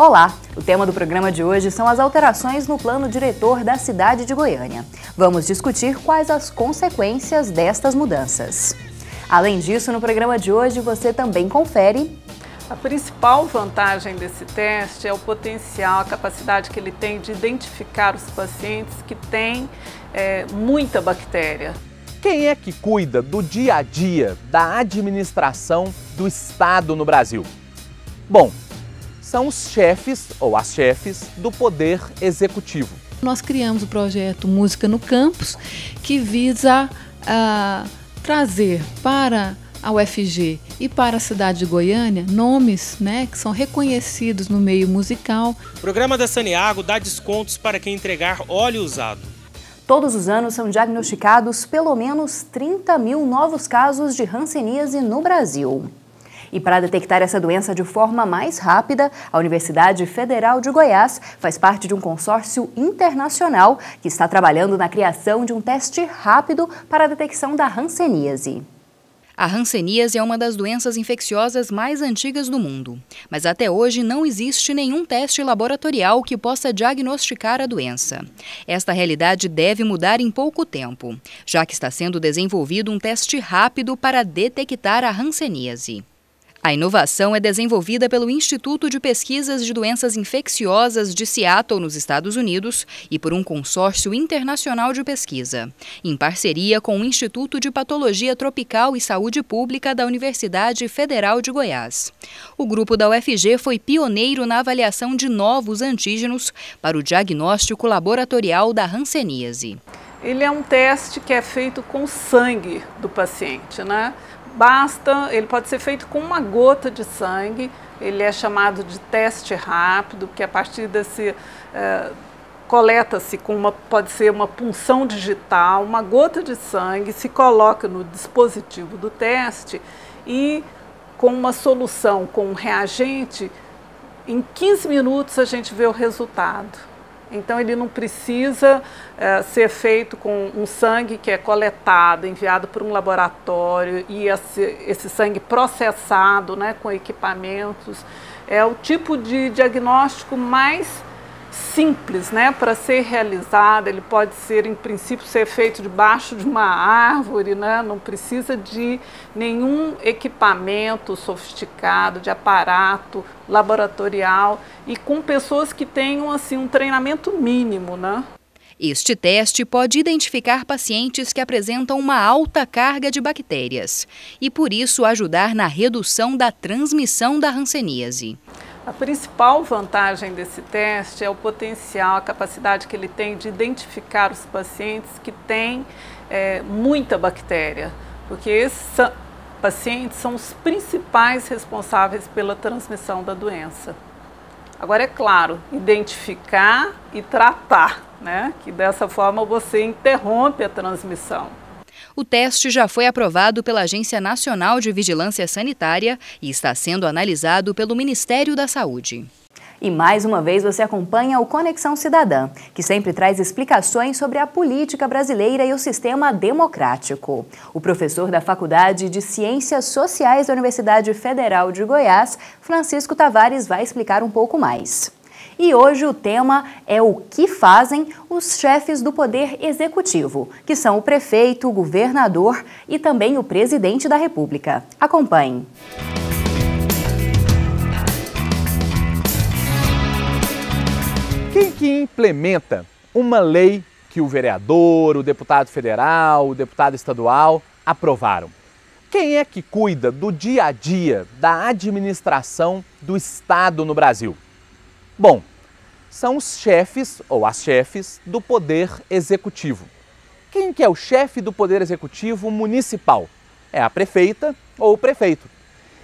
Olá! O tema do programa de hoje são as alterações no plano diretor da cidade de Goiânia. Vamos discutir quais as consequências destas mudanças. Além disso, no programa de hoje você também confere... A principal vantagem desse teste é o potencial, a capacidade que ele tem de identificar os pacientes que têm muita bactéria. Quem é que cuida do dia a dia da administração do Estado no Brasil? Bom, são os chefes ou as chefes do Poder Executivo. Nós criamos o projeto Música no Campus, que visa trazer para a UFG e para a cidade de Goiânia nomes, que são reconhecidos no meio musical. O programa da Saniago dá descontos para quem entregar óleo usado. Todos os anos são diagnosticados pelo menos 30 mil novos casos de hanseníase no Brasil. E para detectar essa doença de forma mais rápida, a Universidade Federal de Goiás faz parte de um consórcio internacional que está trabalhando na criação de um teste rápido para a detecção da hanseníase. A hanseníase é uma das doenças infecciosas mais antigas do mundo, mas até hoje não existe nenhum teste laboratorial que possa diagnosticar a doença. Esta realidade deve mudar em pouco tempo, já que está sendo desenvolvido um teste rápido para detectar a hanseníase. A inovação é desenvolvida pelo Instituto de Pesquisas de Doenças Infecciosas de Seattle, nos Estados Unidos, e por um consórcio internacional de pesquisa, em parceria com o Instituto de Patologia Tropical e Saúde Pública da Universidade Federal de Goiás. O grupo da UFG foi pioneiro na avaliação de novos antígenos para o diagnóstico laboratorial da hanseníase. Ele é um teste que é feito com sangue do paciente, ele pode ser feito com uma gota de sangue, ele é chamado de teste rápido, que a partir desse coleta-se pode ser uma punção digital, uma gota de sangue, se coloca no dispositivo do teste e com uma solução, com um reagente, em 15 minutos a gente vê o resultado. Então ele não precisa ser feito com um sangue que é coletado, enviado para um laboratório e esse sangue processado com equipamentos. É o tipo de diagnóstico mais simples para ser realizado. Ele pode ser, em princípio, ser feito debaixo de uma árvore, não precisa de nenhum equipamento sofisticado, de aparato laboratorial e com pessoas que tenham um treinamento mínimo, Este teste pode identificar pacientes que apresentam uma alta carga de bactérias e, por isso, ajudar na redução da transmissão da hanseníase. A principal vantagem desse teste é o potencial, a capacidade que ele tem de identificar os pacientes que têm muita bactéria, porque esses pacientes são os principais responsáveis pela transmissão da doença. Agora, é claro, identificar e tratar, que dessa forma você interrompe a transmissão. O teste já foi aprovado pela Agência Nacional de Vigilância Sanitária e está sendo analisado pelo Ministério da Saúde. E mais uma vez você acompanha o Conexão Cidadã, que sempre traz explicações sobre a política brasileira e o sistema democrático. O professor da Faculdade de Ciências Sociais da Universidade Federal de Goiás, Francisco Tavares, vai explicar um pouco mais. E hoje o tema é o que fazem os chefes do Poder Executivo, que são o prefeito, o governador e também o presidente da República. Acompanhe. Quem que implementa uma lei que o vereador, o deputado federal, o deputado estadual aprovaram? Quem é que cuida do dia a dia da administração do Estado no Brasil? Bom, são os chefes ou as chefes do Poder Executivo. Quem que é o chefe do Poder Executivo municipal? É a prefeita ou o prefeito.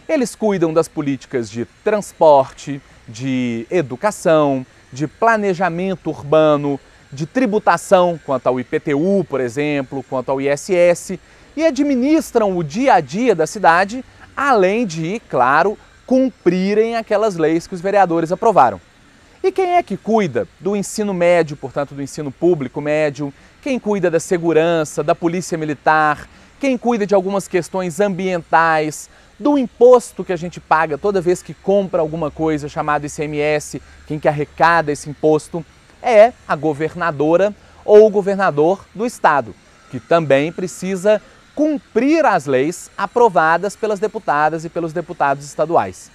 Eles cuidam das políticas de transporte, de educação, de planejamento urbano, de tributação quanto ao IPTU, por exemplo, quanto ao ISS, e administram o dia a dia da cidade, além de, claro, cumprirem aquelas leis que os vereadores aprovaram. E quem é que cuida do ensino médio, portanto do ensino público médio? Quem cuida da segurança, da polícia militar? quem cuida de algumas questões ambientais, do imposto que a gente paga toda vez que compra alguma coisa, chamado ICMS, quem que arrecada esse imposto é a governadora ou o governador do estado, que também precisa cumprir as leis aprovadas pelas deputadas e pelos deputados estaduais.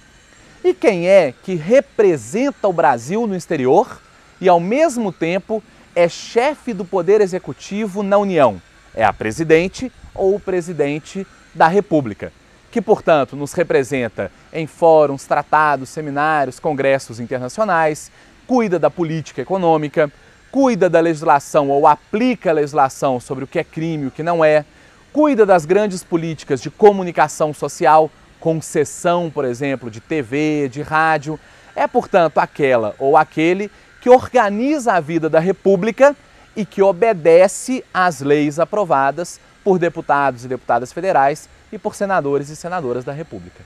E quem é que representa o Brasil no exterior e, ao mesmo tempo, é chefe do Poder Executivo na União? É a presidente ou o presidente da República, que, portanto, nos representa em fóruns, tratados, seminários, congressos internacionais, cuida da política econômica, cuida da legislação ou aplica a legislação sobre o que é crime e o que não é, cuida das grandes políticas de comunicação social, concessão, por exemplo, de TV, de rádio. É, portanto, aquela ou aquele que organiza a vida da República e que obedece às leis aprovadas por deputados e deputadas federais e por senadores e senadoras da República.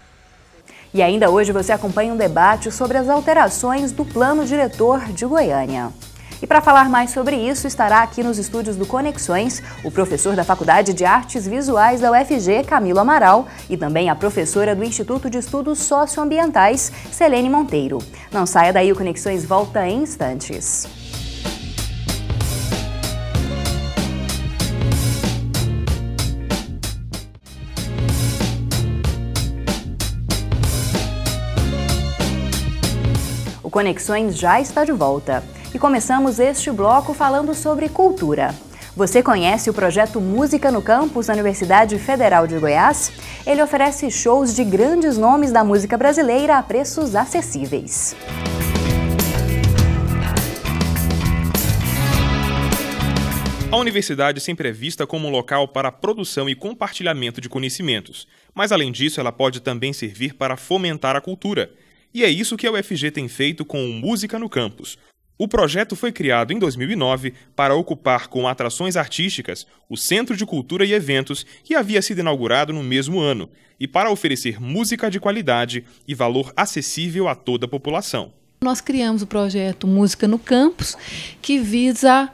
E ainda hoje você acompanha um debate sobre as alterações do Plano Diretor de Goiânia. E para falar mais sobre isso, estará aqui nos estúdios do Conexões o professor da Faculdade de Artes Visuais da UFG, Camilo Amaral, e também a professora do Instituto de Estudos Socioambientais, Selene Monteiro. Não saia daí, o Conexões volta em instantes. O Conexões já está de volta. E começamos este bloco falando sobre cultura. Você conhece o projeto Música no Campus da Universidade Federal de Goiás? Ele oferece shows de grandes nomes da música brasileira a preços acessíveis. A universidade sempre é vista como um local para a produção e compartilhamento de conhecimentos, mas além disso ela pode também servir para fomentar a cultura. E é isso que a UFG tem feito com o Música no Campus. O projeto foi criado em 2009 para ocupar com atrações artísticas o Centro de Cultura e Eventos, que havia sido inaugurado no mesmo ano, e para oferecer música de qualidade e valor acessível a toda a população. Nós criamos o projeto Música no Campus, que visa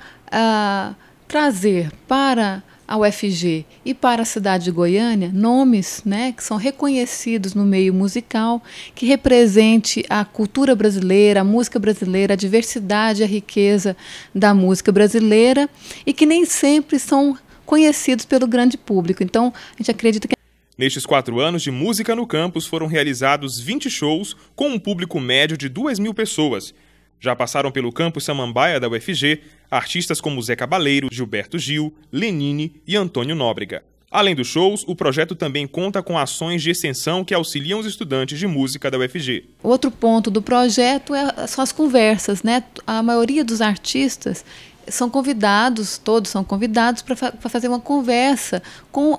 trazer para a UFG e para a cidade de Goiânia nomes, que são reconhecidos no meio musical, que represente a cultura brasileira, a música brasileira, a diversidade e a riqueza da música brasileira e que nem sempre são conhecidos pelo grande público. Então, a gente acredita que... Nestes 4 anos de Música no Campus foram realizados 20 shows com um público médio de 2.000 pessoas. Já passaram pelo campus Samambaia da UFG artistas como Zé Cabaleiro, Gilberto Gil, Lenine e Antônio Nóbrega. Além dos shows, o projeto também conta com ações de extensão que auxiliam os estudantes de música da UFG. Outro ponto do projeto são as conversas, A maioria dos artistas são convidados, todos são convidados para fazer uma conversa com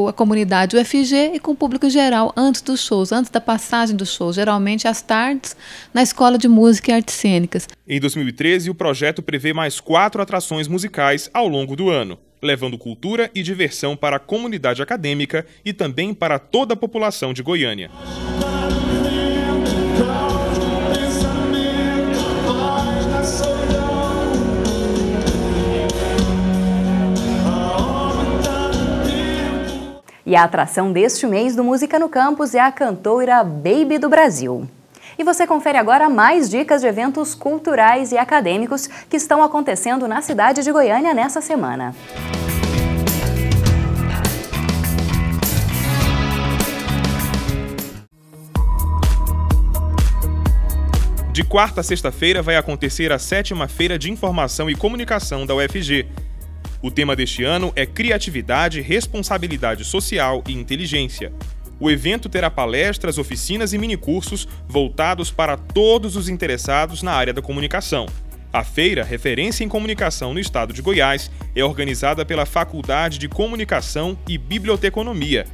a comunidade UFG e com o público em geral antes dos shows, antes da passagem dos shows, geralmente às tardes, na Escola de Música e Artes Cênicas. Em 2013, o projeto prevê mais 4 atrações musicais ao longo do ano, levando cultura e diversão para a comunidade acadêmica e também para toda a população de Goiânia. E a atração deste mês do Música no Campus é a cantora Baby do Brasil. E você confere agora mais dicas de eventos culturais e acadêmicos que estão acontecendo na cidade de Goiânia nessa semana. De quarta a sexta-feira vai acontecer a 7ª Feira de Informação e Comunicação da UFG. O tema deste ano é Criatividade, Responsabilidade Social e Inteligência. O evento terá palestras, oficinas e minicursos voltados para todos os interessados na área da comunicação. A feira, referência em comunicação no estado de Goiás, é organizada pela Faculdade de Comunicação e Biblioteconomia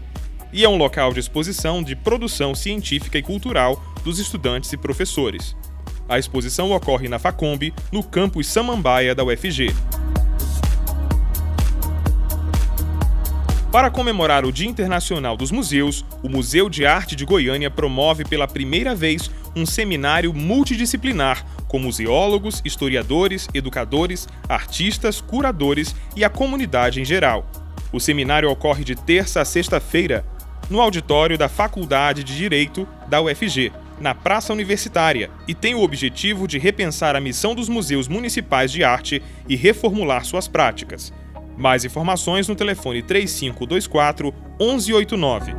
e é um local de exposição de produção científica e cultural dos estudantes e professores. A exposição ocorre na Facombi, no campus Samambaia da UFG. Para comemorar o Dia Internacional dos Museus, o Museu de Arte de Goiânia promove pela primeira vez um seminário multidisciplinar com museólogos, historiadores, educadores, artistas, curadores e a comunidade em geral. O seminário ocorre de terça a sexta-feira, no auditório da Faculdade de Direito da UFG, na Praça Universitária, e tem o objetivo de repensar a missão dos museus municipais de arte e reformular suas práticas. Mais informações no telefone 3524 1189.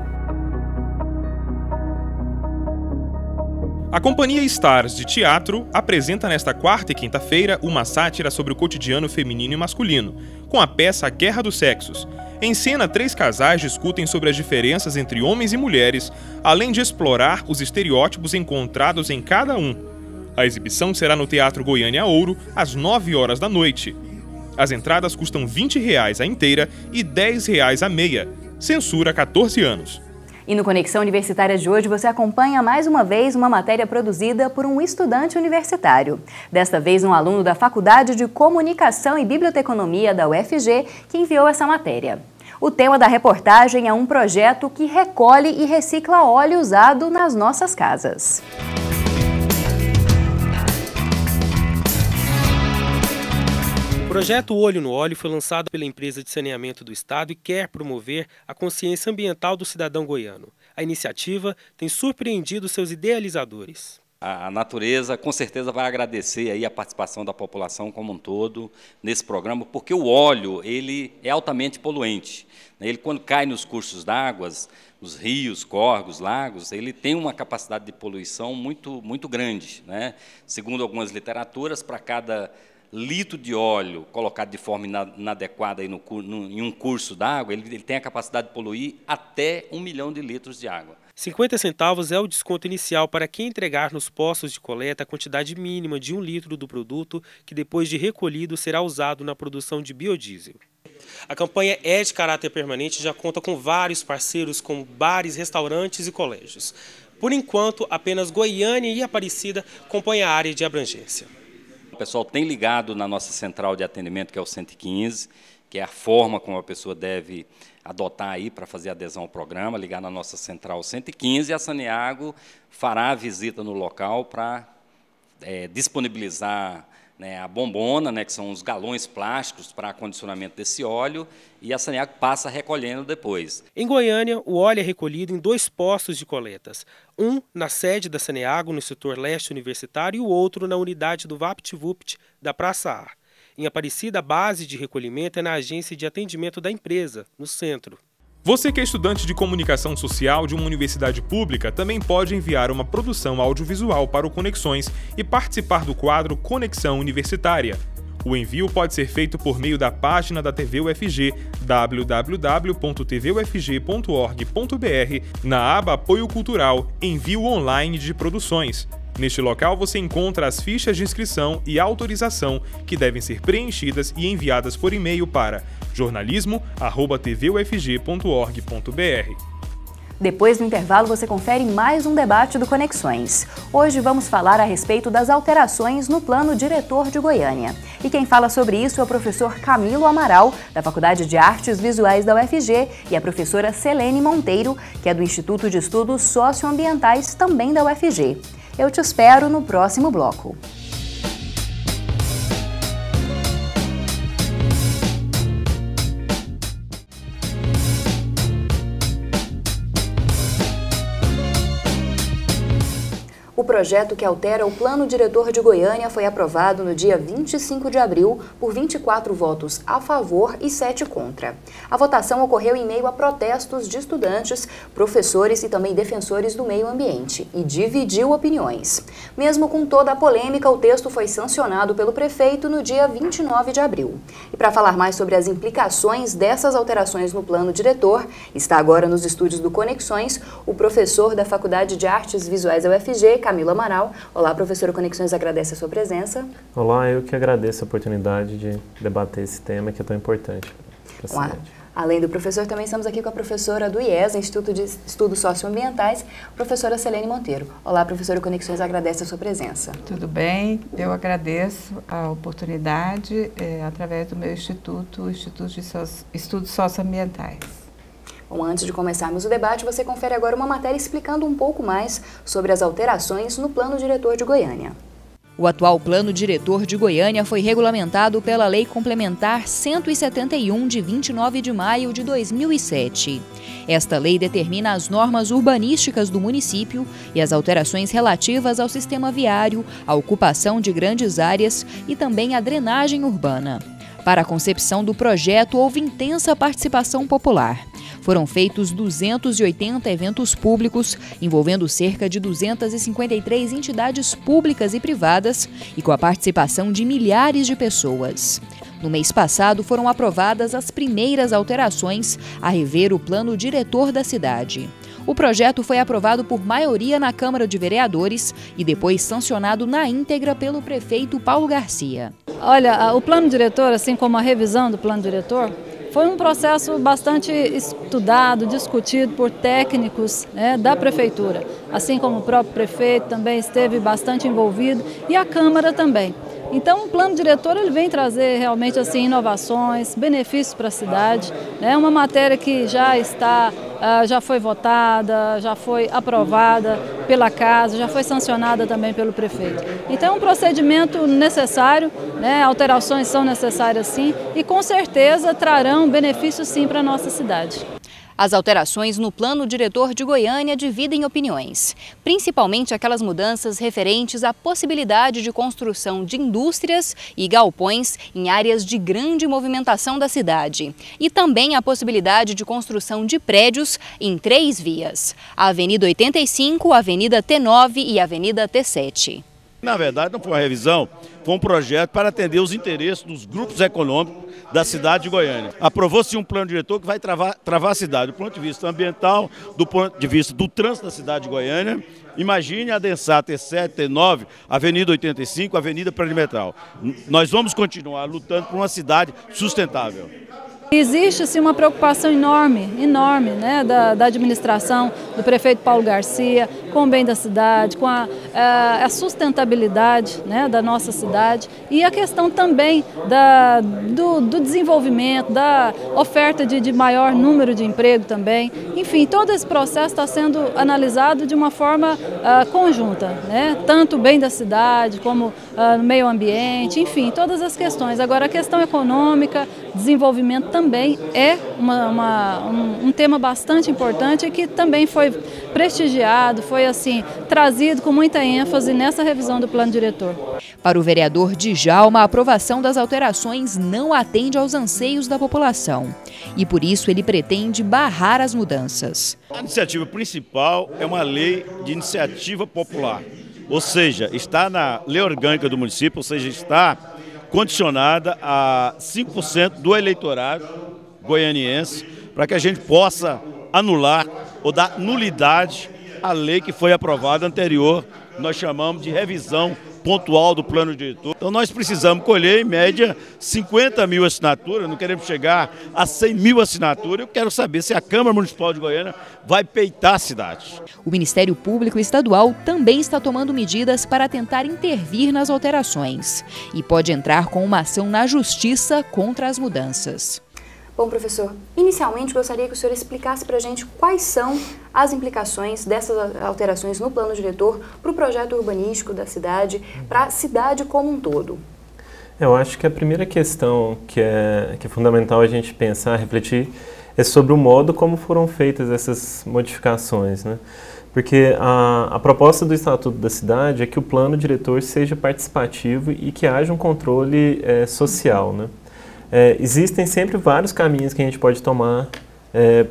A Companhia Stars de Teatro apresenta nesta quarta e quinta-feira uma sátira sobre o cotidiano feminino e masculino, com a peça Guerra dos Sexos. Em cena, 3 casais discutem sobre as diferenças entre homens e mulheres, além de explorar os estereótipos encontrados em cada um. A exibição será no Teatro Goiânia Ouro, às 9 horas da noite. As entradas custam R$ 20 a inteira e R$ 10 a meia. Censura 14 anos. E no Conexão Universitária de hoje você acompanha mais uma vez uma matéria produzida por um estudante universitário. Desta vez um aluno da Faculdade de Comunicação e Biblioteconomia da UFG que enviou essa matéria. O tema da reportagem é um projeto que recolhe e recicla óleo usado nas nossas casas. O projeto Olho no Óleo foi lançado pela empresa de saneamento do estado e quer promover a consciência ambiental do cidadão goiano. A iniciativa tem surpreendido seus idealizadores. A natureza com certeza vai agradecer aí a participação da população como um todo nesse programa, porque o óleo ele é altamente poluente. Ele, quando cai nos cursos d'água, nos rios, córregos, lagos, ele tem uma capacidade de poluição muito grande, né? Segundo algumas literaturas, para cada litro de óleo colocado de forma inadequada aí em um curso d'água, ele tem a capacidade de poluir até 1 milhão de litros de água. 50 centavos é o desconto inicial para quem entregar nos postos de coleta a quantidade mínima de 1 litro do produto, que depois de recolhido será usado na produção de biodiesel. A campanha é de caráter permanente e já conta com vários parceiros como bares, restaurantes e colégios. Por enquanto, apenas Goiânia e Aparecida compõem a área de abrangência. O pessoal tem ligado na nossa central de atendimento, que é o 115, que é a forma como a pessoa deve adotar aí para fazer adesão ao programa, ligar na nossa central 115, e a Saneago fará a visita no local para disponibilizar, né, a bombona, né, que são os galões plásticos para acondicionamento desse óleo, e a Saneago passa recolhendo depois. Em Goiânia, o óleo é recolhido em 2 postos de coletas, um na sede da Saneago, no setor leste universitário, e o outro na unidade do VaptVupt da Praça A. Em Aparecida, a base de recolhimento é na agência de atendimento da empresa, no centro. Você que é estudante de comunicação social de uma universidade pública também pode enviar uma produção audiovisual para o Conexões e participar do quadro Conexão Universitária. O envio pode ser feito por meio da página da TV UFG, www.tvufg.org.br, na aba Apoio Cultural, Envio Online de Produções. Neste local você encontra as fichas de inscrição e autorização que devem ser preenchidas e enviadas por e-mail para jornalismo@tvufg.org.br. Depois do intervalo você confere mais um debate do Conexões. Hoje vamos falar a respeito das alterações no plano diretor de Goiânia. E quem fala sobre isso é o professor Camilo Amaral, da Faculdade de Artes Visuais da UFG, e a professora Selene Monteiro, que é do Instituto de Estudos Socioambientais, também da UFG. Eu te espero no próximo bloco. O projeto que altera o Plano Diretor de Goiânia foi aprovado no dia 25 de abril por 24 votos a favor e 7 contra. A votação ocorreu em meio a protestos de estudantes, professores e também defensores do meio ambiente e dividiu opiniões. Mesmo com toda a polêmica, o texto foi sancionado pelo prefeito no dia 29 de abril. E para falar mais sobre as implicações dessas alterações no Plano Diretor, está agora nos estúdios do Conexões o professor da Faculdade de Artes Visuais da UFG, Camilo Amaral. Olá, professor, o Conexões agradece a sua presença. Olá, eu que agradeço a oportunidade de debater esse tema que é tão importante para a cidade. Além do professor, também estamos aqui com a professora do IES, Instituto de Estudos Socioambientais, professora Selene Monteiro. Olá, professora, o Conexões agradece a sua presença. Tudo bem, eu agradeço a oportunidade através do meu instituto, o Instituto de Estudos Socioambientais. Bom, antes de começarmos o debate, você confere agora uma matéria explicando um pouco mais sobre as alterações no Plano Diretor de Goiânia. O atual Plano Diretor de Goiânia foi regulamentado pela Lei Complementar 171, de 29 de maio de 2007. Esta lei determina as normas urbanísticas do município e as alterações relativas ao sistema viário, à ocupação de grandes áreas e também à drenagem urbana. Para a concepção do projeto, houve intensa participação popular. Foram feitos 280 eventos públicos, envolvendo cerca de 253 entidades públicas e privadas e com a participação de milhares de pessoas. No mês passado, foram aprovadas as primeiras alterações a rever o plano diretor da cidade. O projeto foi aprovado por maioria na Câmara de Vereadores e depois sancionado na íntegra pelo prefeito Paulo Garcia. Olha, o plano diretor, assim como a revisão do plano diretor, foi um processo bastante estudado, discutido por técnicos, né, da prefeitura, assim como o próprio prefeito também esteve bastante envolvido e a Câmara também. Então, o plano diretor ele vem trazer realmente assim inovações, benefícios para a cidade. É uma matéria que já foi votada, já foi aprovada pela casa, já foi sancionada também pelo prefeito. Então, é um procedimento necessário, né? Alterações são necessárias sim e com certeza trarão benefícios sim para a nossa cidade. As alterações no Plano Diretor de Goiânia dividem opiniões, principalmente aquelas mudanças referentes à possibilidade de construção de indústrias e galpões em áreas de grande movimentação da cidade, e também a possibilidade de construção de prédios em 3 vias: a Avenida 85, a Avenida T9 e a Avenida T7. Na verdade, não foi uma revisão, foi um projeto para atender os interesses dos grupos econômicos da cidade de Goiânia. Aprovou-se um plano diretor que vai travar a cidade, do ponto de vista ambiental, do ponto de vista do trânsito da cidade de Goiânia. Imagine adensar T7, T9, Avenida 85, Avenida Perimetral. Nós vamos continuar lutando por uma cidade sustentável. Existe sim uma preocupação enorme, né, da administração, do prefeito Paulo Garcia, com o bem da cidade, com a sustentabilidade, né, da nossa cidade e a questão também do desenvolvimento, da oferta de maior número de emprego também. Enfim, todo esse processo está sendo analisado de uma forma conjunta, né, tanto o bem da cidade como no meio ambiente, enfim, todas as questões. Agora, a questão econômica, desenvolvimento também é um tema bastante importante e que também foi prestigiado, foi assim trazido com muita ênfase nessa revisão do plano diretor. Para o vereador Djalma, a aprovação das alterações não atende aos anseios da população e por isso ele pretende barrar as mudanças. A iniciativa principal é uma lei de iniciativa popular, ou seja, está na lei orgânica do município, ou seja, está condicionada a 5% do eleitorado goianiense para que a gente possa anular ou dar nulidade à lei que foi aprovada anterior, nós chamamos de revisão pontual do plano diretor. Então nós precisamos colher em média 50 mil assinaturas, não queremos chegar a 100 mil assinaturas. Eu quero saber se a Câmara Municipal de Goiânia vai peitar a cidade. O Ministério Público Estadual também está tomando medidas para tentar intervir nas alterações e pode entrar com uma ação na Justiça contra as mudanças. Bom, professor, inicialmente gostaria que o senhor explicasse para a gente quais são as implicações dessas alterações no plano diretor para o projeto urbanístico da cidade, para a cidade como um todo. Eu acho que a primeira questão que é fundamental a gente pensar, refletir, é sobre o modo como foram feitas essas modificações, né? Porque a proposta do Estatuto da Cidade é que o plano diretor seja participativo e que haja um controle social, né? Existem sempre vários caminhos que a gente pode tomar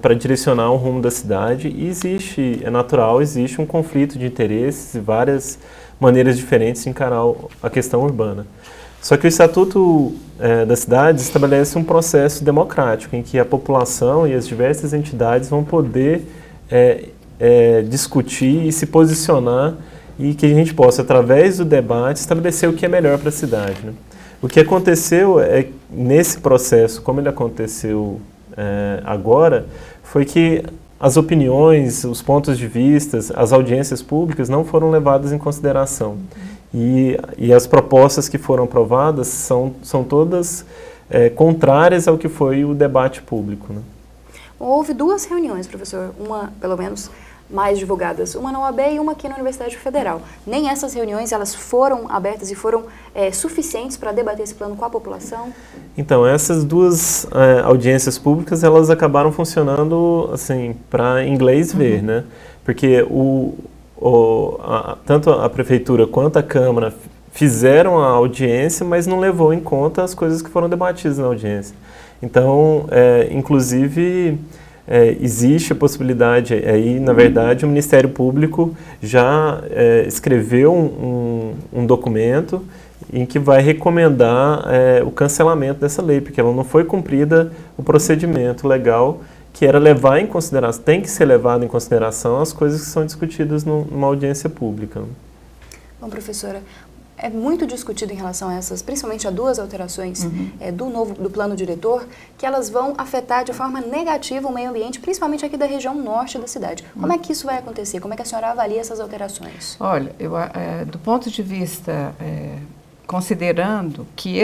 para direcionar o rumo da cidade e é natural, existe um conflito de interesses e várias maneiras diferentes de encarar a questão urbana. Só que o Estatuto da Cidade estabelece um processo democrático em que a população e as diversas entidades vão poder discutir e se posicionar e que a gente possa, através do debate, estabelecer o que é melhor para a cidade, né? O que aconteceu nesse processo, como ele aconteceu agora, foi que as opiniões, os pontos de vista, as audiências públicas não foram levadas em consideração. E as propostas que foram aprovadas são todas contrárias ao que foi o debate público, né? Houve 2 reuniões, professor, uma, pelo menos, mais divulgadas, uma na UAB e uma aqui na Universidade Federal. Nem essas reuniões elas foram abertas e foram suficientes para debater esse plano com a população? Então, essas duas audiências públicas, elas acabaram funcionando assim, para inglês ver, né? Porque tanto a Prefeitura quanto a Câmara fizeram a audiência, mas não levou em conta as coisas que foram debatidas na audiência. Então, inclusive, existe a possibilidade, aí, na verdade, o Ministério Público já escreveu um documento em que vai recomendar o cancelamento dessa lei, porque ela não foi cumprida o procedimento legal, que era levar em consideração, tem que ser levado em consideração as coisas que são discutidas numa audiência pública. Bom, professora, é muito discutido em relação a essas, principalmente a duas alterações do plano diretor, que elas vão afetar de forma negativa o meio ambiente, principalmente aqui da região norte da cidade. Como é que isso vai acontecer? Como é que a senhora avalia essas alterações? Olha, do ponto de vista, considerando que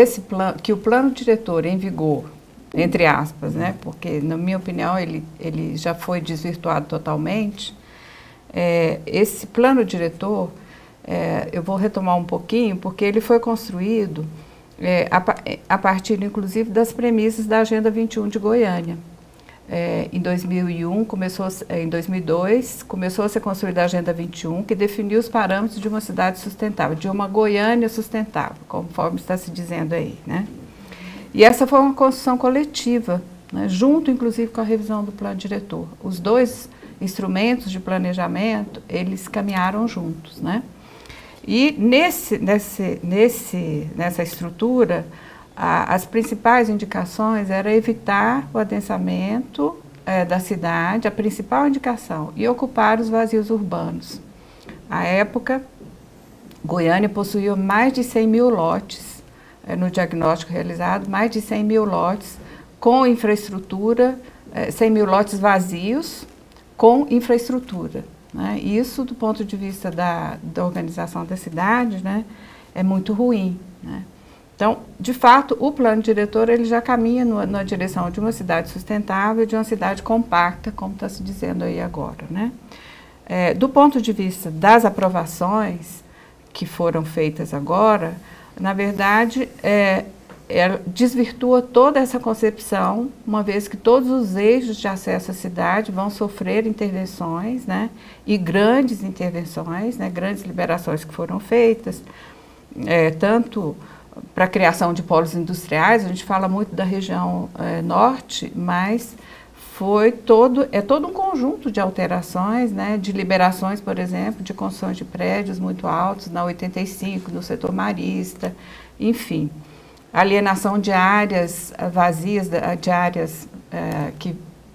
que o plano diretor em vigor, entre aspas, né, porque na minha opinião ele já foi desvirtuado totalmente, esse plano diretor, eu vou retomar um pouquinho, porque ele foi construído a partir, inclusive, das premissas da Agenda 21 de Goiânia. Em 2002, começou a ser construída a Agenda 21, que definiu os parâmetros de uma cidade sustentável, de uma Goiânia sustentável, conforme está se dizendo aí, né? E essa foi uma construção coletiva, né, junto, inclusive, com a revisão do plano diretor. Os dois instrumentos de planejamento, eles caminharam juntos, né? E nessa estrutura, as principais indicações eram evitar o adensamento da cidade, a principal indicação, e ocupar os vazios urbanos. À época, Goiânia possuía mais de 100 mil lotes, no diagnóstico realizado, mais de 100 mil lotes com infraestrutura, 100 mil lotes vazios com infraestrutura. Né? Isso, do ponto de vista da organização da cidade, né, é muito ruim. Né? Então, de fato, o plano diretor ele já caminha na direção de uma cidade sustentável, de uma cidade compacta, como está se dizendo aí agora. Né? Do ponto de vista das aprovações que foram feitas agora, na verdade, ela desvirtua toda essa concepção, uma vez que todos os eixos de acesso à cidade vão sofrer intervenções, né, e grandes intervenções, né, grandes liberações que foram feitas, tanto para a criação de polos industriais, a gente fala muito da região norte, mas é todo um conjunto de alterações, né, de liberações, por exemplo, de construções de prédios muito altos, na 85, no setor marista, enfim. Alienação de áreas vazias, de áreas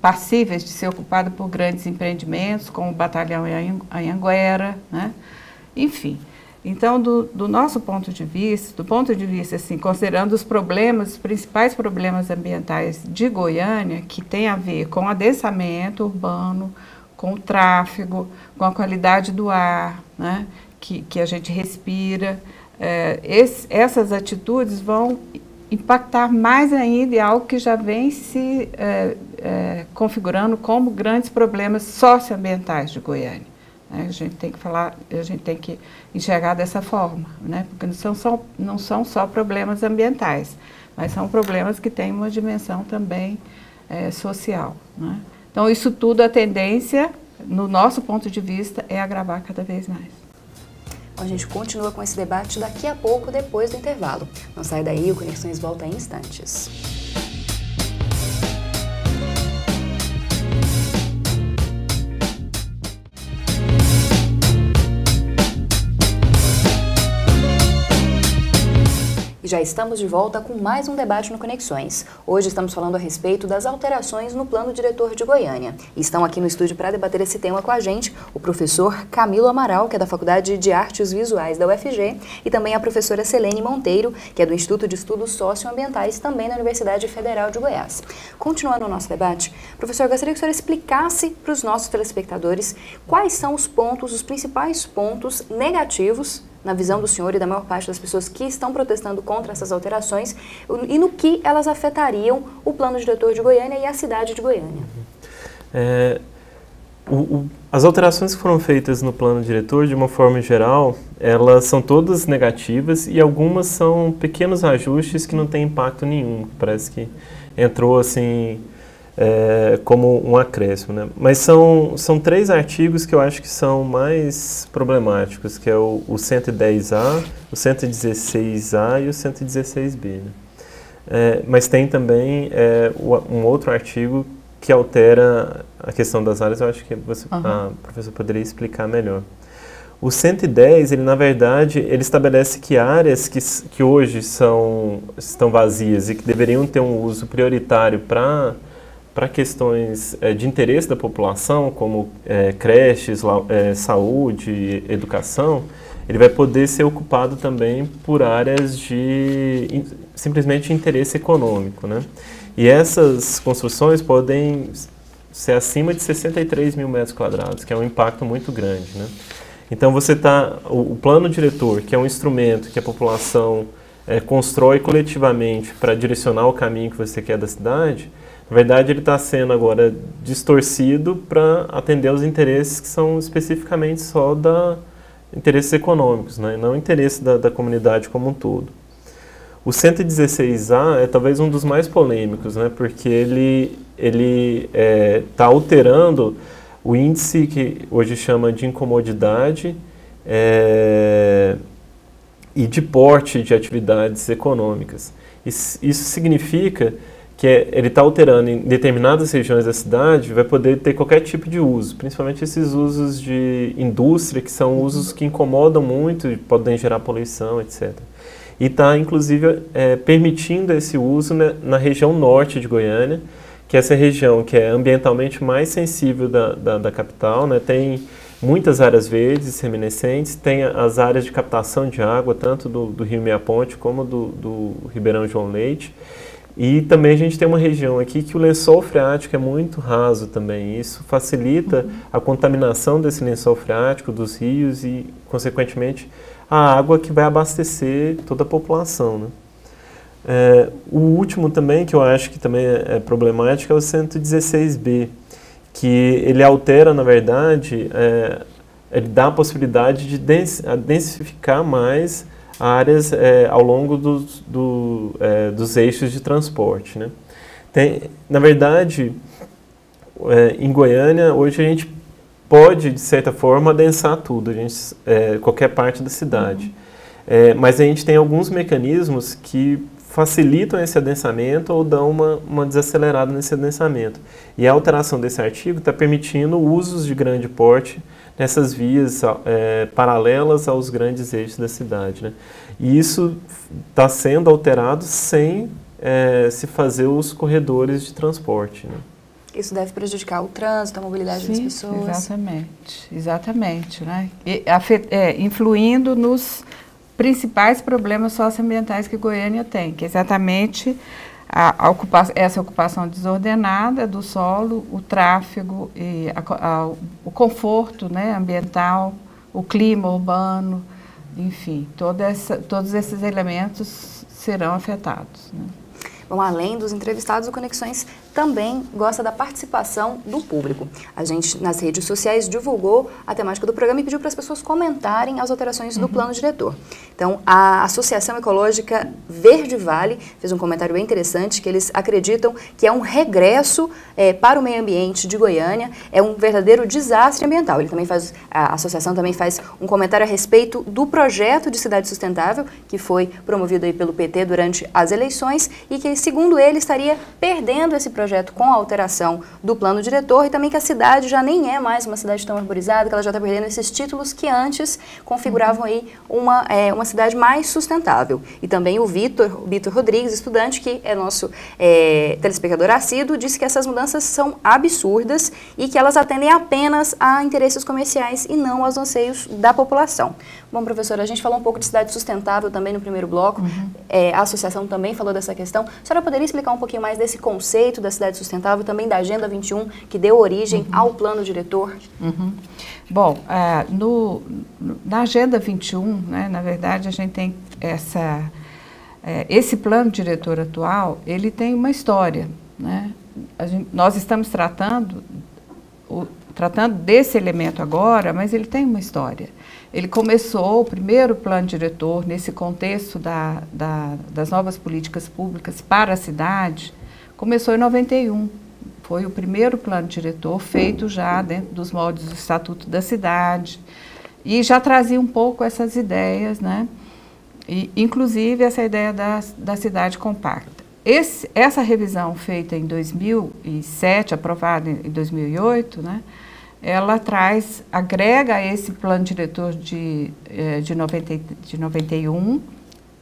passíveis de ser ocupadas por grandes empreendimentos, como o Batalhão Anhanguera, né, enfim. Então, do nosso ponto de vista, assim, considerando os principais problemas ambientais de Goiânia, que tem a ver com adensamento urbano, com o tráfego, com a qualidade do ar, né, que a gente respira, essas atitudes vão impactar mais ainda em algo que já vem se configurando como grandes problemas socioambientais de Goiânia. A gente tem que enxergar dessa forma, né? Porque não são só problemas ambientais, mas são problemas que têm uma dimensão também social, né? Então, isso tudo, a tendência, no nosso ponto de vista, é agravar cada vez mais. A gente continua com esse debate daqui a pouco, depois do intervalo. Não sai daí, o Conexões volta em instantes. E já estamos de volta com mais um debate no Conexões. Hoje estamos falando a respeito das alterações no plano diretor de Goiânia. E estão aqui no estúdio para debater esse tema com a gente o professor Camilo Amaral, que é da Faculdade de Artes Visuais da UFG, e também a professora Selene Monteiro, que é do Instituto de Estudos Socioambientais, também da Universidade Federal de Goiás. Continuando o nosso debate, professor, eu gostaria que o senhor explicasse para os nossos telespectadores quais são os principais pontos negativos na visão do senhor e da maior parte das pessoas que estão protestando contra essas alterações e no que elas afetariam o plano diretor de Goiânia e a cidade de Goiânia. As alterações que foram feitas no plano diretor, de uma forma geral, elas são todas negativas e algumas são pequenos ajustes que não têm impacto nenhum. Parece que entrou assim como um acréscimo, né? Mas são 3 artigos que eu acho que são mais problemáticos, que é o 110A, o 116A e o 116B. Né? Mas tem também um outro artigo que altera a questão das áreas. Eu acho que a professora poderia explicar melhor. O 110, ele na verdade, ele estabelece que áreas que hoje estão vazias e que deveriam ter um uso prioritário para questões de interesse da população, como creches, saúde, educação, ele vai poder ser ocupado também por áreas de simplesmente interesse econômico, né? E essas construções podem ser acima de 63 mil metros quadrados, que é um impacto muito grande, né? Então o plano diretor, que é um instrumento que a população constrói coletivamente para direcionar o caminho que você quer da cidade, na verdade ele está sendo agora distorcido para atender aos interesses que são especificamente só interesses econômicos, né? E não interesse da comunidade como um todo. O 116A é talvez um dos mais polêmicos, né? Porque ele está alterando o índice que hoje chama de incomodidade e de porte de atividades econômicas. Isso significa que ele está alterando em determinadas regiões da cidade, vai poder ter qualquer tipo de uso, principalmente esses usos de indústria, que são usos que incomodam muito e podem gerar poluição, etc. E está, inclusive, permitindo esse uso na região norte de Goiânia, que é essa região que é ambientalmente mais sensível da capital, né? Tem muitas áreas verdes reminiscentes, tem as áreas de captação de água, tanto do Rio Meia Ponte como do Ribeirão João Leite. E também a gente tem uma região aqui que o lençol freático é muito raso também. Isso facilita a contaminação desse lençol freático, dos rios e, consequentemente, a água que vai abastecer toda a população, né? O último também, que eu acho que também é problemático, é o 116B, que ele altera, na verdade, ele dá a possibilidade de densificar mais áreas ao longo dos eixos de transporte, né? Na verdade, em Goiânia, hoje a gente pode, de certa forma, adensar tudo, qualquer parte da cidade. Mas a gente tem alguns mecanismos que facilitam esse adensamento ou dão uma desacelerada nesse adensamento. E a alteração desse artigo está permitindo usos de grande porte nessas vias paralelas aos grandes eixos da cidade, né? E isso está sendo alterado sem se fazer os corredores de transporte, né? Isso deve prejudicar o trânsito, a mobilidade das pessoas. Exatamente, né? Influindo nos principais problemas socioambientais que Goiânia tem, que é exatamente essa ocupação desordenada do solo, o tráfego, e o conforto, né, ambiental, o clima urbano, enfim, todos esses elementos serão afetados, né? Bom, além dos entrevistados, o Conexões também gosta da participação do público. A gente, nas redes sociais, divulgou a temática do programa e pediu para as pessoas comentarem as alterações do plano diretor. Então, a Associação Ecológica Verde Vale fez um comentário bem interessante, que eles acreditam que é um regresso para o meio ambiente de Goiânia, é um verdadeiro desastre ambiental. A associação também faz um comentário a respeito do projeto de cidade sustentável, que foi promovido aí pelo PT durante as eleições e que, segundo ele, estaria perdendo esse projeto com a alteração do plano diretor, e também que a cidade já nem é mais uma cidade tão arborizada, que ela já está perdendo esses títulos que antes configuravam aí uma cidade mais sustentável. E também o Vitor Rodrigues, estudante, que é nosso telespectador assíduo, disse que essas mudanças são absurdas e que elas atendem apenas a interesses comerciais e não aos anseios da população. Bom, professora, a gente falou um pouco de cidade sustentável também no primeiro bloco, a associação também falou dessa questão. A senhora poderia explicar um pouquinho mais desse conceito da cidade sustentável, também da Agenda 21, que deu origem ao plano diretor? Bom, na Agenda 21, né, na verdade, a gente tem esse plano diretor atual, ele tem uma história, né? Nós estamos tratando tratando desse elemento agora, mas ele tem uma história. Ele começou o primeiro plano diretor nesse contexto das novas políticas públicas para a cidade, começou em 91. Foi o primeiro plano diretor feito já dentro dos moldes do Estatuto da Cidade e já trazia um pouco essas ideias, né? E, inclusive essa ideia da cidade compacta. Essa revisão feita em 2007, aprovada em 2008, né? Ela agrega a esse plano diretor de 91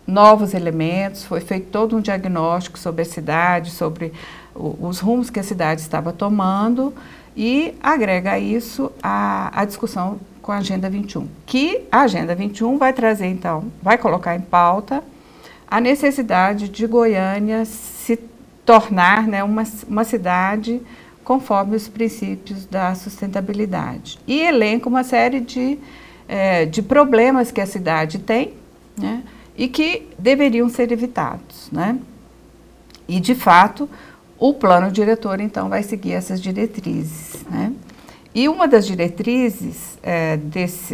novos elementos, foi feito todo um diagnóstico sobre a cidade, sobre os rumos que a cidade estava tomando e agrega isso à discussão com a Agenda 21, que a Agenda 21 vai trazer, então, vai colocar em pauta a necessidade de Goiânia se tornar, né, uma cidade conforme os princípios da sustentabilidade. E elenca uma série de problemas que a cidade tem, né, e que deveriam ser evitados, né? E, de fato, o plano diretor, então, vai seguir essas diretrizes, né? E uma das diretrizes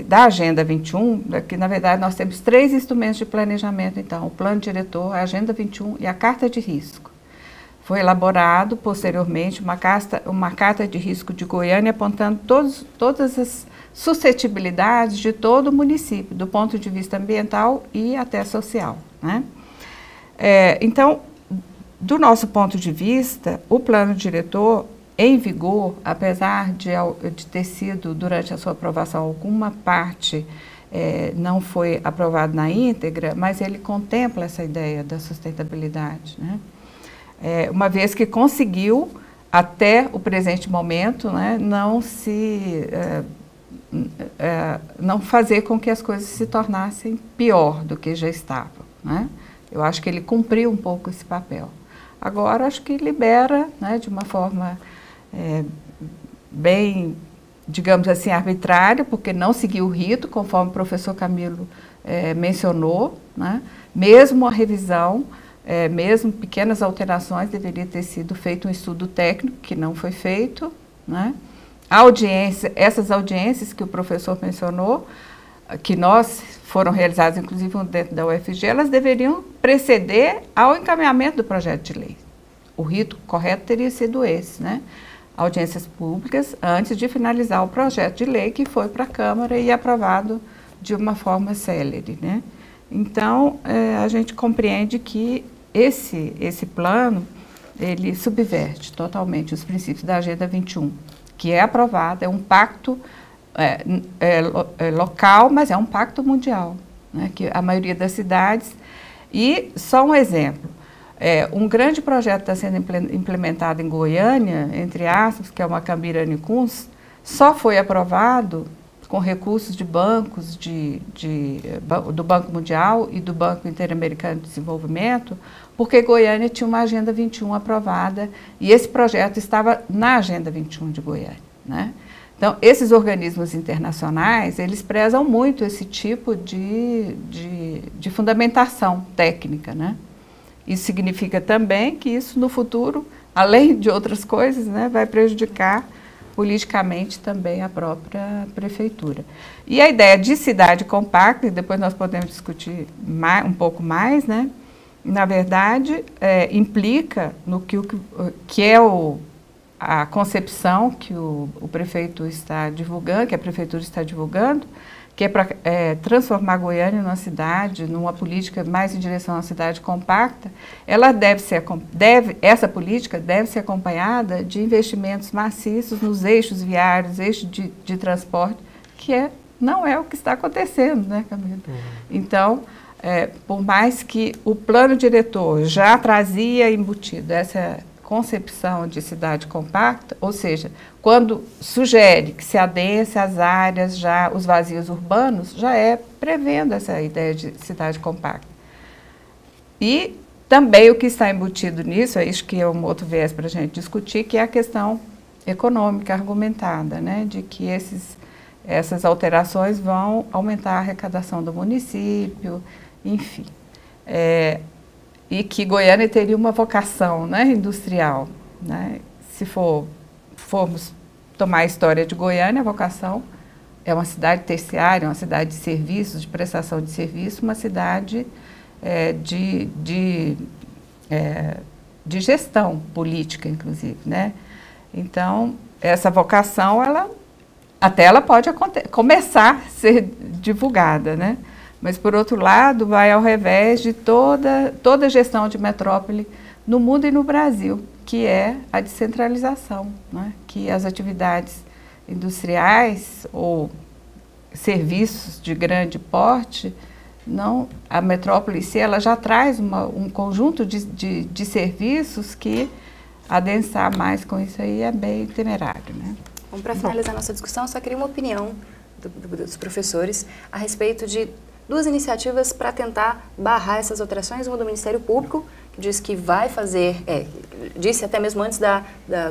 da Agenda 21, que, na verdade, nós temos 3 instrumentos de planejamento, então, o plano diretor, a Agenda 21 e a Carta de Risco. Foi elaborado, posteriormente, uma carta de risco de Goiânia apontando todas as suscetibilidades de todo o município, do ponto de vista ambiental e até social, né? Então, do nosso ponto de vista, o plano diretor em vigor, apesar de ter sido, durante a sua aprovação, alguma parte não foi aprovado na íntegra, mas ele contempla essa ideia da sustentabilidade, né? Uma vez que conseguiu, até o presente momento, né, não fazer com que as coisas se tornassem pior do que já estavam, né? Eu acho que ele cumpriu um pouco esse papel. Agora, acho que libera, né, de uma forma bem, digamos assim, arbitrária, porque não seguiu o rito, conforme o professor Camilo mencionou, né? Mesmo a revisão, mesmo pequenas alterações, deveria ter sido feito um estudo técnico, que não foi feito, né? Essas audiências que o professor mencionou, que foram realizadas, inclusive dentro da UFG, elas deveriam preceder ao encaminhamento do projeto de lei. O rito correto teria sido esse, né? Audiências públicas antes de finalizar o projeto de lei que foi para a Câmara e aprovado de uma forma célere, né? Então, a gente compreende que esse plano, ele subverte totalmente os princípios da Agenda 21, que é aprovado, é um pacto local, mas é um pacto mundial, né, que a maioria das cidades, e só um exemplo, um grande projeto está sendo implementado em Goiânia, entre aspas, que é o Macambira Nicuns, só foi aprovado com recursos de bancos do Banco Mundial e do Banco Interamericano de Desenvolvimento, porque Goiânia tinha uma Agenda 21 aprovada e esse projeto estava na Agenda 21 de Goiânia, né? Então, esses organismos internacionais, eles prezam muito esse tipo de fundamentação técnica, né? Isso significa também que isso, no futuro, além de outras coisas, né, vai prejudicar politicamente também a própria prefeitura. E a ideia de cidade compacta, e depois nós podemos discutir um pouco mais, né? Na verdade, implica no que é a concepção que o prefeito está divulgando, que a prefeitura está divulgando, que é para transformar Goiânia numa cidade, numa política mais em direção à cidade compacta. Ela essa política deve ser acompanhada de investimentos maciços nos eixos viários, eixos de transporte, que não é o que está acontecendo, né, Camilo? Então, por mais que o plano diretor já trazia embutido essa concepção de cidade compacta, ou seja, quando sugere que se adense as áreas, os vazios urbanos, já prevendo essa ideia de cidade compacta. E também o que está embutido nisso, isso que é um outro viés para a gente discutir, que é a questão econômica argumentada, né, de que essas alterações vão aumentar a arrecadação do município, enfim. E que Goiânia teria uma vocação, né, industrial, né? Se formos tomar a história de Goiânia, a vocação é uma cidade terciária, uma cidade de serviços, de prestação de serviço, uma cidade de gestão política, inclusive, né? Então, essa vocação, ela pode começar a ser divulgada, né? Mas, por outro lado, vai ao revés de toda a gestão de metrópole no mundo e no Brasil, que é a descentralização, né? Que as atividades industriais ou serviços de grande porte, a metrópole em si, ela já traz um conjunto de serviços que adensar mais com isso aí é bem temerário, né? Bom, para finalizar nossa discussão, eu só queria uma opinião dos professores a respeito de duas iniciativas para tentar barrar essas alterações. Uma do Ministério Público, que diz que vai fazer, disse até mesmo antes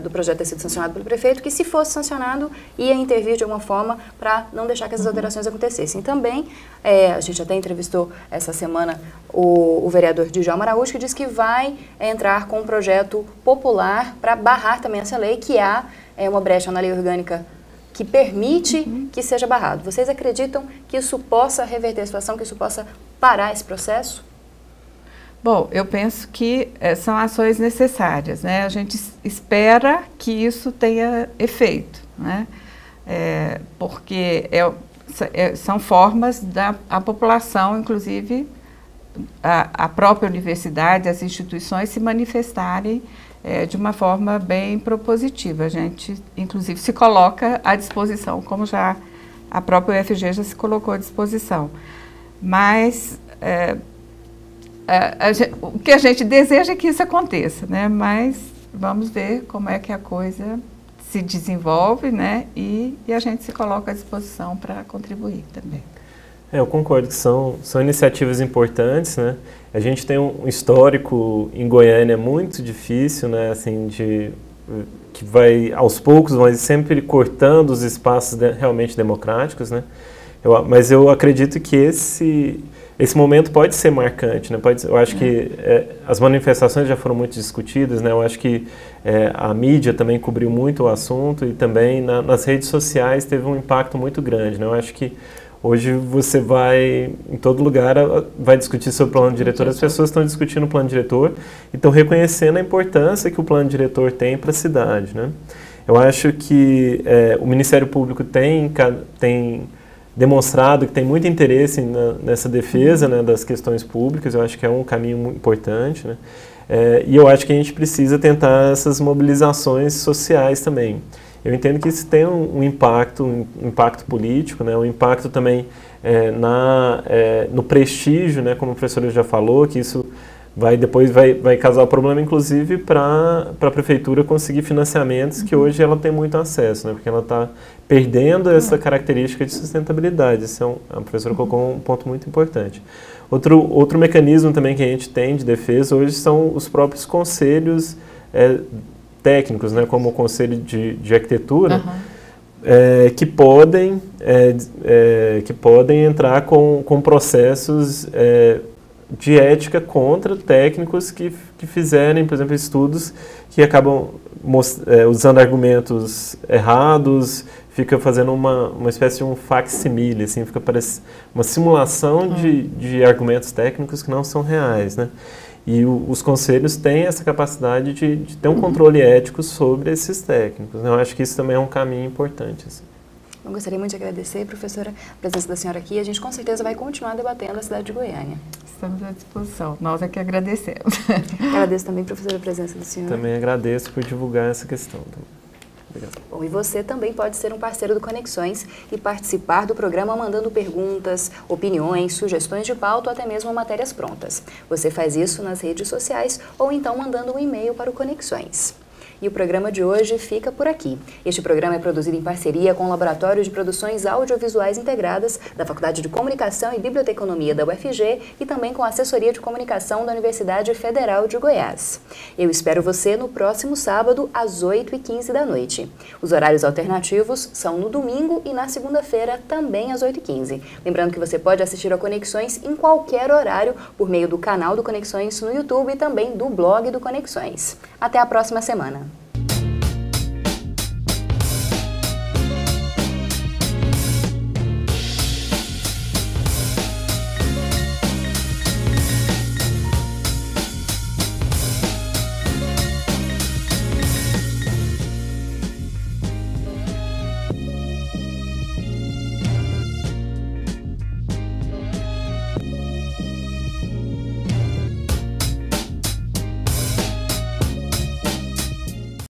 do projeto ter sido sancionado pelo prefeito, que se fosse sancionado, ia intervir de alguma forma para não deixar que essas alterações acontecessem. Também, a gente até entrevistou essa semana o vereador Djalma Araújo, que diz que vai entrar com um projeto popular para barrar também essa lei, que há uma brecha na lei orgânica que permite que seja barrado. Vocês acreditam que isso possa reverter a situação, que isso possa parar esse processo? Bom, eu penso que são ações necessárias, né? A gente espera que isso tenha efeito, né? Porque são formas da população, inclusive a própria universidade, as instituições se manifestarem de uma forma bem propositiva. A gente, inclusive, se coloca à disposição, como já a própria UFG já se colocou à disposição. Mas o que a gente deseja é que isso aconteça, né? Mas vamos ver como é que a coisa se desenvolve, né? E a gente se coloca à disposição para contribuir também. Eu concordo que são iniciativas importantes, né? A gente tem um histórico em Goiânia muito difícil, né? Assim, que vai aos poucos, mas sempre cortando os espaços realmente democráticos, né? Mas eu acredito que esse momento pode ser marcante, né? Eu acho que as manifestações já foram muito discutidas, né? Eu acho que a mídia também cobriu muito o assunto e também nas redes sociais teve um impacto muito grande, né? Eu acho que hoje você vai, em todo lugar, vai discutir sobre o plano diretor, as pessoas estão discutindo o plano diretor e estão reconhecendo a importância que o plano diretor tem para a cidade, né? Eu acho que o Ministério Público tem demonstrado que tem muito interesse nessa defesa, né, das questões públicas. Eu acho que é um caminho muito importante, né? E eu acho que a gente precisa tentar essas mobilizações sociais também. Eu entendo que isso tem um impacto político, né, um impacto também no prestígio, né, como a professora já falou, que isso depois vai causar problema, inclusive, para a prefeitura conseguir financiamentos que hoje ela tem muito acesso, né, porque ela está perdendo essa característica de sustentabilidade. Isso a professora colocou um ponto muito importante. Outro mecanismo também que a gente tem de defesa hoje são os próprios conselhos técnicos, né, como o Conselho de Arquitetura, que podem entrar com processos de ética contra técnicos que fizerem, por exemplo, estudos que acabam usando argumentos errados, fica fazendo uma espécie de um facsimile, assim, fica parecendo uma simulação de argumentos técnicos que não são reais, né? E os conselhos têm essa capacidade de ter um controle ético sobre esses técnicos, né? Eu acho que isso também é um caminho importante, assim. Eu gostaria muito de agradecer, professora, a presença da senhora aqui. A gente com certeza vai continuar debatendo a cidade de Goiânia. Estamos à disposição. Nós é que agradecemos. Agradeço também, professora, a presença do senhor. Também agradeço por divulgar essa questão. Obrigado. Bom, e você também pode ser um parceiro do Conexões e participar do programa mandando perguntas, opiniões, sugestões de pauta ou até mesmo matérias prontas. Você faz isso nas redes sociais ou então mandando um e-mail para o Conexões. E o programa de hoje fica por aqui. Este programa é produzido em parceria com o Laboratório de Produções Audiovisuais Integradas da Faculdade de Comunicação e Biblioteconomia da UFG e também com a Assessoria de Comunicação da Universidade Federal de Goiás. Eu espero você no próximo sábado, às 8h15 da noite. Os horários alternativos são no domingo e na segunda-feira, também às 8h15. Lembrando que você pode assistir a Conexões em qualquer horário por meio do canal do Conexões no YouTube e também do blog do Conexões. Até a próxima semana.